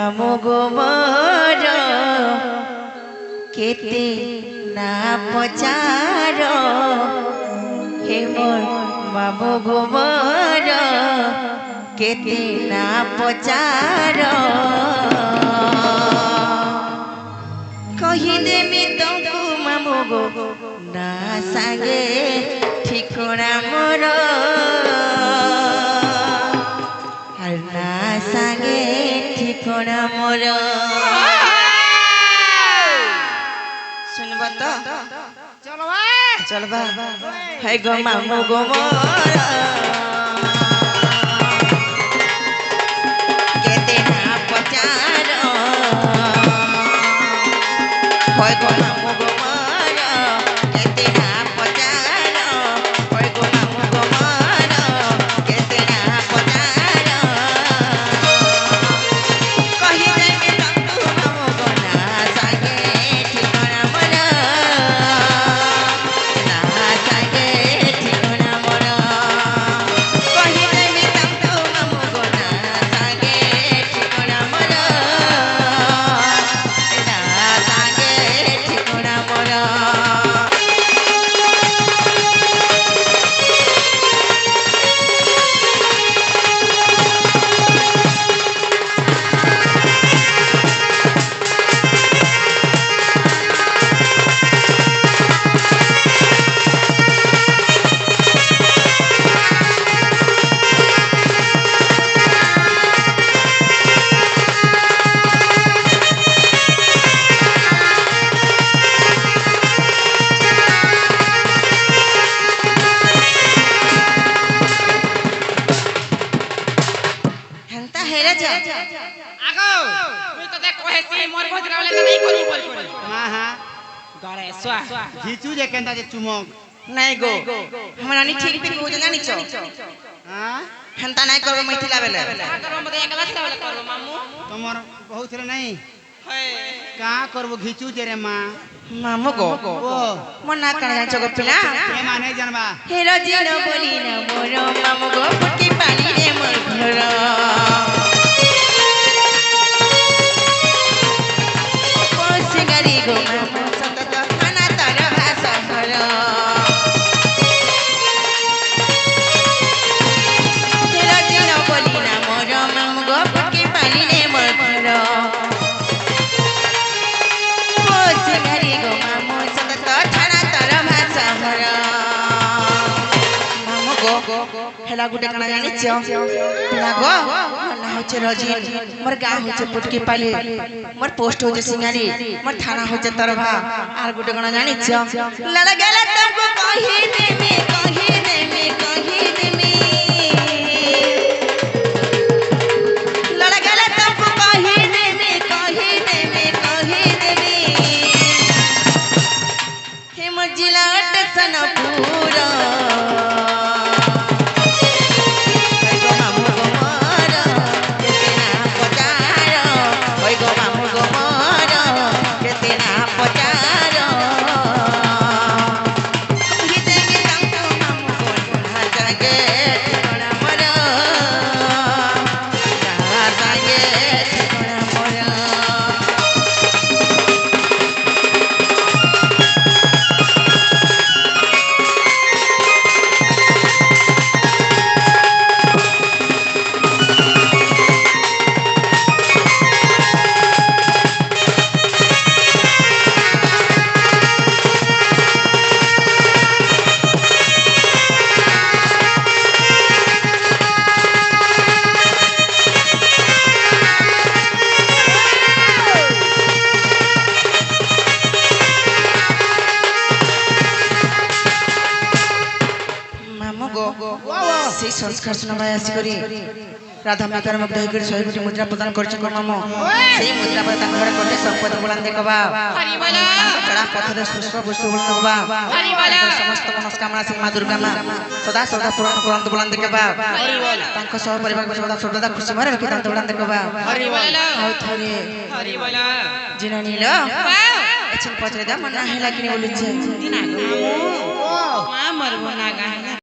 আমগোবর কেতে না পচার হে মোর মামু গোবর কেতে না পচার কহিদেমি তঙ্কু মামু গো না সাঙ্গে ঠিকরা মোর আর না সাঙ্গে ঠিকরা মোর শুনবা তো চলবা হে গো মামু গো মোর কেতে না পচার হয় গো মামু গো মোর কেতে না পচার হয় গো মামু গো মোর কেতে না পচার কহি দেমি তঙ্কু মামু গো না সাঙ্গে ঠিকরা মোর না সাঙ্গে ঠিকরা মোর কহি দেমি তঙ্কু মামু গো না সাঙ্গে ঠিকরা মোর না সাঙ্গে ঠিকরা মোর হেনতা হেরে যা আগো তুই তো দেখ কহেছি মোর ভদ্রা বলে নাই করি বল हाँ हाँ গড়ে সোয়া घीचू जे केंदा जे चुमक নাই গো हमरा নি ঠিক ঠিক বুঝে জানি ছ हाँ হেনতা নাই করবে মইতিলা বেলে করব মতে একলা ছিল বলে করব মামু तमर बहुत रे नहीं হয় कहाँ करबो घीचू जे रे माँ মামু গো ओ মন না কানে জানছ গো পিলা ये माने जानबा হের দিন বলি না মোর মামু গো ফুকি পানি রে মোর ঘর পৌঁছে গাড়ি গো মামু সতত খানা তার ভাষা ঘর হের দিন বলি না মোর মামু গো ফুকি পানি রে মোর ঘর পৌঁছে গাড়ি গো মামু সতত খানা তার ভাষা ঘর মামু গো হেলা গুটে কানা জানিছ পিলা গো মোর না হচ্ছে রজি মোর গাঁ হচ্ছে পুটকি পালি মোর পোস্ট হচ্ছে সিঙ্গারি মোর থানা হচ্ছে তরভা আর গুটে কানা জানিছ লড় গেলে তুমको কহি দেমি কহি দেমি কহি দেমি লড় গেলে তুমको কহি দেমি কহি দেমি কহি দেমি হে মোর জিলা টেसन पूरा মামু গো সেই সংস্কার শোনাবাই আসি করি রাধা মাতার মুগ্ধ হয়ে করে 100 কোটি মুদ্রা প্রদান করছে গো মামু সেই মুদ্রা পরে তাঙ্ক ঘরে কোটে সম্পদ বলান দেখবা হরি বলা চড়া পথরে পুষ্প পুষ্প বলান দেখবা হরি বলা সমস্ত মনস্কামনা সেই মা দুর্গা মা সদা সদা পুরাণ পুরাণ বলান দেখবা হরি বলা তাঙ্ক সহ পরিবার সদা সদা খুশি মারে রাখি তান্ত বলান দেখবা হরি বলা আউ থরে হরি বলা জিনা নীল এছন পচরে দা মনা হেলা কিনে বলিছে দিনা মামু মা মরবো না গানা